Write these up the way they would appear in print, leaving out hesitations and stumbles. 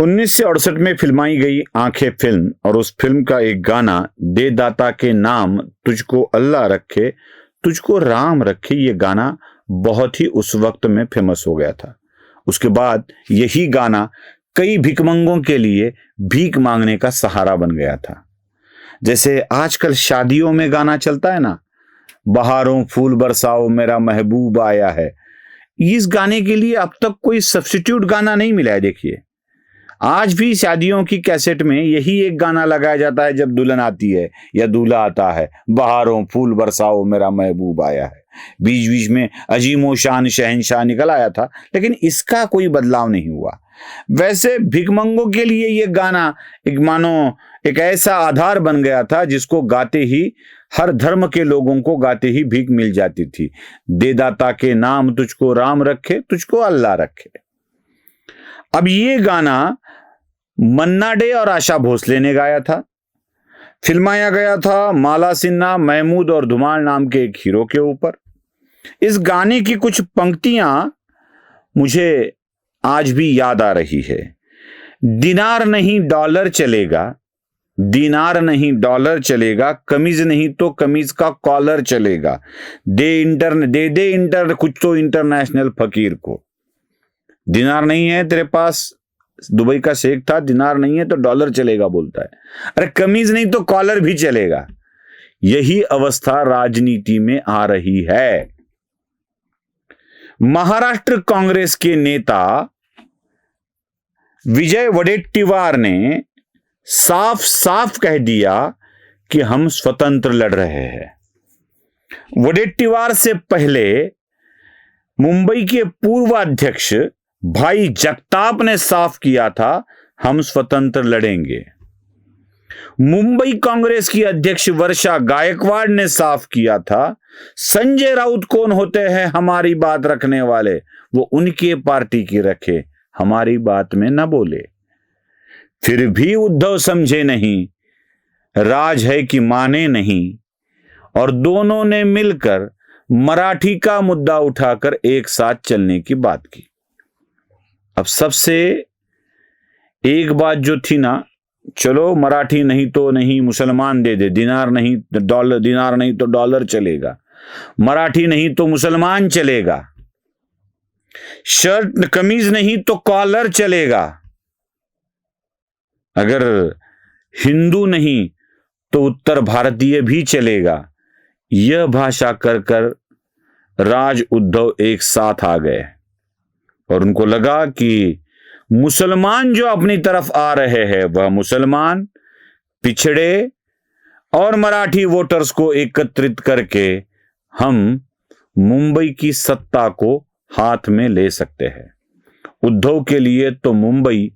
1968 में फिल्माई गई आंखें फिल्म और उस फिल्म का एक गाना दे दाता के नाम तुझको अल्लाह रखे तुझको राम रखे, ये गाना बहुत ही उस वक्त में फेमस हो गया था। उसके बाद यही गाना कई भिखमंगों के लिए भीख मांगने का सहारा बन गया था। जैसे आजकल शादियों में गाना चलता है ना, बहारों फूल बरसाओ मेरा महबूब आया है, इस गाने के लिए अब तक कोई सब्स्टिट्यूट गाना नहीं मिला है। देखिए आज भी शादियों की कैसेट में यही एक गाना लगाया जाता है जब दुल्हन आती है या दूल्हा आता है, बहारों फूल बरसाओ मेरा महबूब आया है। बीच बीच में अजीमो शान शहनशाह निकल आया था, लेकिन इसका कोई बदलाव नहीं हुआ। वैसे भिखमंगों के लिए ये गाना एक मानो एक ऐसा आधार बन गया था जिसको गाते ही हर धर्म के लोगों को गाते ही भीख मिल जाती थी। दे दाता के नाम तुझको राम रखे तुझको अल्लाह रखे। अब ये गाना मन्ना डे और आशा भोसले ने गाया था। फिल्माया गया था माला सिन्हा, महमूद और धुमाल नाम के एक हीरो के ऊपर। इस गाने की कुछ पंक्तियां मुझे आज भी याद आ रही है। दिनार नहीं डॉलर चलेगा, दिनार नहीं डॉलर चलेगा, कमीज नहीं तो कमीज का कॉलर चलेगा, दे इंटर कुछ तो इंटरनेशनल फकीर को। दिनार नहीं है तेरे पास, दुबई का शेख था, दिनार नहीं है तो डॉलर चलेगा बोलता है। अरे कमीज नहीं तो कॉलर भी चलेगा। यही अवस्था राजनीति में आ रही है। महाराष्ट्र कांग्रेस के नेता विजय वडेट्टीवार ने साफ साफ कह दिया कि हम स्वतंत्र लड़ रहे हैं। वडेट्टीवार से पहले मुंबई के पूर्व अध्यक्ष भाई जगताप ने साफ किया था हम स्वतंत्र लड़ेंगे। मुंबई कांग्रेस की अध्यक्ष वर्षा गायकवाड़ ने साफ किया था संजय राउत कौन होते हैं हमारी बात रखने वाले, वो उनके पार्टी की रखे, हमारी बात में न बोले। फिर भी उद्धव समझे नहीं, राज है कि माने नहीं, और दोनों ने मिलकर मराठी का मुद्दा उठाकर एक साथ चलने की बात की। अब सबसे एक बात जो थी ना, चलो मराठी नहीं तो नहीं, मुसलमान दे दे, दिनार नहीं डॉलर, दिनार नहीं तो डॉलर चलेगा, मराठी नहीं तो मुसलमान चलेगा, शर्ट कमीज नहीं तो कॉलर चलेगा, अगर हिंदू नहीं तो उत्तर भारतीय भी चलेगा। यह भाषा कर कर राज उद्धव एक साथ आ गए और उनको लगा कि मुसलमान जो अपनी तरफ आ रहे हैं वह मुसलमान, पिछड़े और मराठी वोटर्स को एकत्रित करके हम मुंबई की सत्ता को हाथ में ले सकते हैं। उद्धव के लिए तो मुंबई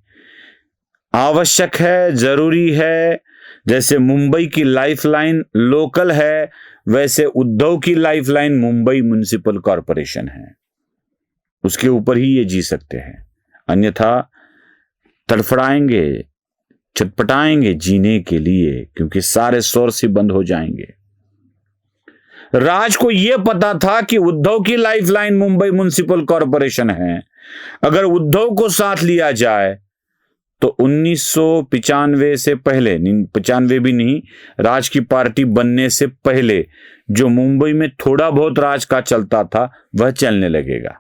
आवश्यक है, जरूरी है। जैसे मुंबई की लाइफलाइन लोकल है, वैसे उद्धव की लाइफलाइन मुंबई म्युनिसिपल कॉरपोरेशन है। उसके ऊपर ही ये जी सकते हैं, अन्यथा तड़फड़ाएंगे, चटपटाएंगे जीने के लिए, क्योंकि सारे सोर्स ही बंद हो जाएंगे। राज को यह पता था कि उद्धव की लाइफलाइन मुंबई म्युनिसिपल कॉरपोरेशन है। अगर उद्धव को साथ लिया जाए तो 1995 से पहले, 95 भी नहीं, राज की पार्टी बनने से पहले जो मुंबई में थोड़ा बहुत राज का चलता था वह चलने लगेगा।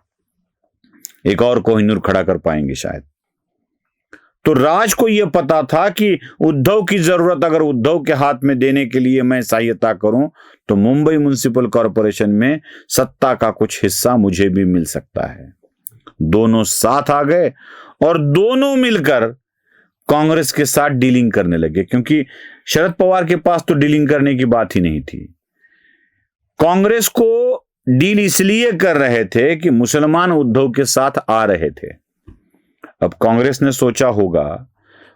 एक और कोहिनूर खड़ा कर पाएंगे शायद। तो राज को यह पता था कि उद्धव की जरूरत अगर उद्धव के हाथ में देने के लिए मैं सहायता करूं तो मुंबई म्युनिसिपल कॉरपोरेशन में सत्ता का कुछ हिस्सा मुझे भी मिल सकता है। दोनों साथ आ गए और दोनों मिलकर कांग्रेस के साथ डीलिंग करने लगे, क्योंकि शरद पवार के पास तो डीलिंग करने की बात ही नहीं थी। कांग्रेस को डील इसलिए कर रहे थे कि मुसलमान उद्धव के साथ आ रहे थे। अब कांग्रेस ने सोचा होगा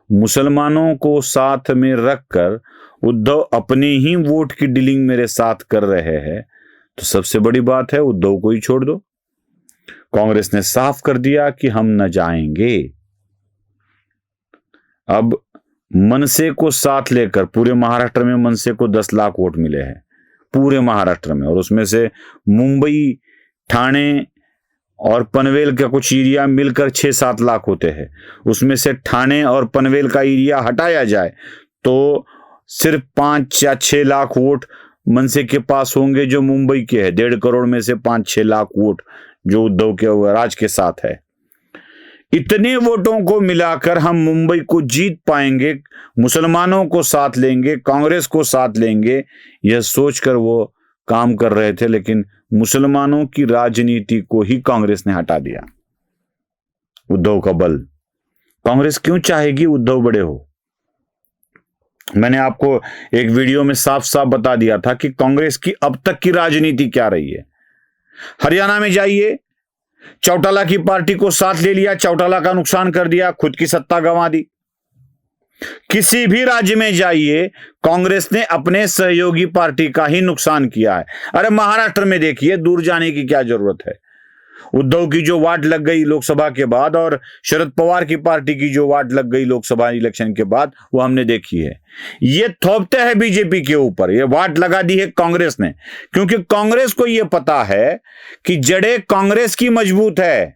मुसलमानों को साथ में रखकर उद्धव अपने ही वोट की डीलिंग मेरे साथ कर रहे हैं, तो सबसे बड़ी बात है उद्धव को ही छोड़ दो। कांग्रेस ने साफ कर दिया कि हम न जाएंगे। अब मनसे को साथ लेकर पूरे महाराष्ट्र में मनसे को 10 लाख वोट मिले हैं पूरे महाराष्ट्र में, और उसमें से मुंबई, ठाणे और पनवेल का कुछ एरिया मिलकर 6-7 लाख होते हैं, उसमें से ठाणे और पनवेल का एरिया हटाया जाए तो सिर्फ 5 या 6 लाख वोट मनसे के पास होंगे जो मुंबई के हैं। 1.5 करोड़ में से 5-6 लाख वोट जो उद्धव के राज के साथ है। इतने वोटों को मिलाकर हम मुंबई को जीत पाएंगे, मुसलमानों को साथ लेंगे, कांग्रेस को साथ लेंगे, यह सोचकर वो काम कर रहे थे। लेकिन मुसलमानों की राजनीति को ही कांग्रेस ने हटा दिया। उद्धव का बल, कांग्रेस क्यों चाहेगी उद्धव बड़े हो? मैंने आपको एक वीडियो में साफ साफ बता दिया था कि कांग्रेस की अब तक की राजनीति क्या रही है। हरियाणा में जाइए, चौटाला की पार्टी को साथ ले लिया, चौटाला का नुकसान कर दिया, खुद की सत्ता गंवा दी। किसी भी राज्य में जाइए, कांग्रेस ने अपने सहयोगी पार्टी का ही नुकसान किया है। अरे महाराष्ट्र में देखिए, दूर जाने की क्या जरूरत है। उद्धव की जो वाट लग गई लोकसभा के बाद और शरद पवार की पार्टी की जो वाट लग गई लोकसभा इलेक्शन के बाद, वो हमने देखी है। ये थोपते हैं बीजेपी के ऊपर, ये वाट लगा दी है कांग्रेस ने, क्योंकि कांग्रेस को ये पता है कि जड़ें कांग्रेस की मजबूत है।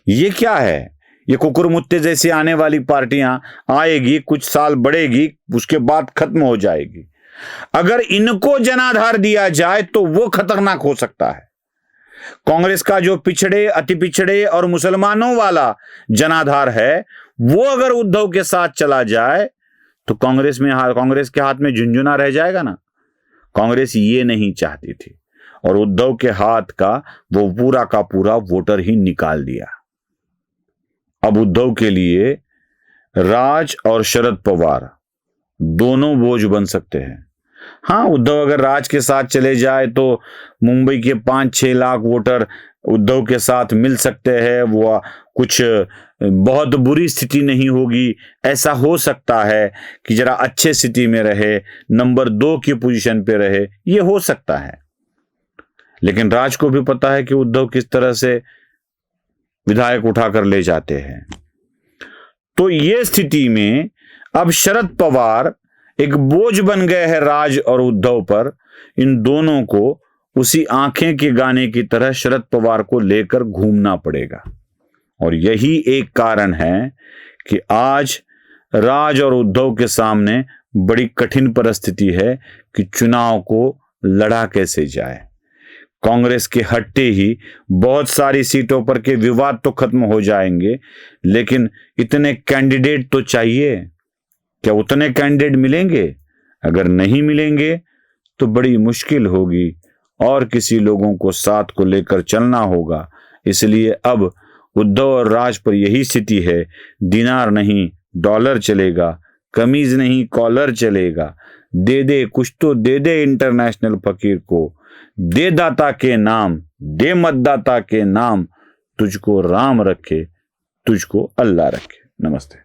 ये क्या है? ये कुकुरमुत्ते जैसी आने वाली पार्टियां आएगी, कुछ साल बढ़ेगी, उसके बाद खत्म हो जाएगी। अगर इनको जनाधार दिया जाए तो वो खतरनाक हो सकता है। कांग्रेस का जो पिछड़े, अति पिछड़े और मुसलमानों वाला जनाधार है, वो अगर उद्धव के साथ चला जाए तो कांग्रेस के हाथ में झुंझुना रह जाएगा ना। कांग्रेस ये नहीं चाहती थी और उद्धव के हाथ का वो पूरा का पूरा वोटर ही निकाल दिया। अब उद्धव के लिए राज और शरद पवार दोनों बोझ बन सकते हैं। हाँ, उद्धव अगर राज के साथ चले जाए तो मुंबई के 5-6 लाख वोटर उद्धव के साथ मिल सकते हैं। वो कुछ बहुत बुरी स्थिति नहीं होगी। ऐसा हो सकता है कि जरा अच्छे स्थिति में रहे, नंबर 2 की पोजीशन पे रहे, ये हो सकता है। लेकिन राज को भी पता है कि उद्धव किस तरह से विधायक उठाकर ले जाते हैं। तो ये स्थिति में अब शरद पवार एक बोझ बन गए हैं राज और उद्धव पर। इन दोनों को उसी आंखें के गाने की तरह शरद पवार को लेकर घूमना पड़ेगा। और यही एक कारण है कि आज राज और उद्धव के सामने बड़ी कठिन परिस्थिति है कि चुनाव को लड़ा कैसे जाए। कांग्रेस के हटते ही बहुत सारी सीटों पर के विवाद तो खत्म हो जाएंगे, लेकिन इतने कैंडिडेट तो चाहिए। क्या उतने कैंडिडेट मिलेंगे? अगर नहीं मिलेंगे तो बड़ी मुश्किल होगी और किसी लोगों को साथ को लेकर चलना होगा। इसलिए अब उद्धव और राज पर यही स्थिति है। दिनार नहीं डॉलर चलेगा, कमीज नहीं कॉलर चलेगा। दे दे कुछ तो दे दे इंटरनेशनल फकीर को, दे दाता के नाम, दे मतदाता के नाम, तुझको राम रखे, तुझको अल्लाह रखे। नमस्ते।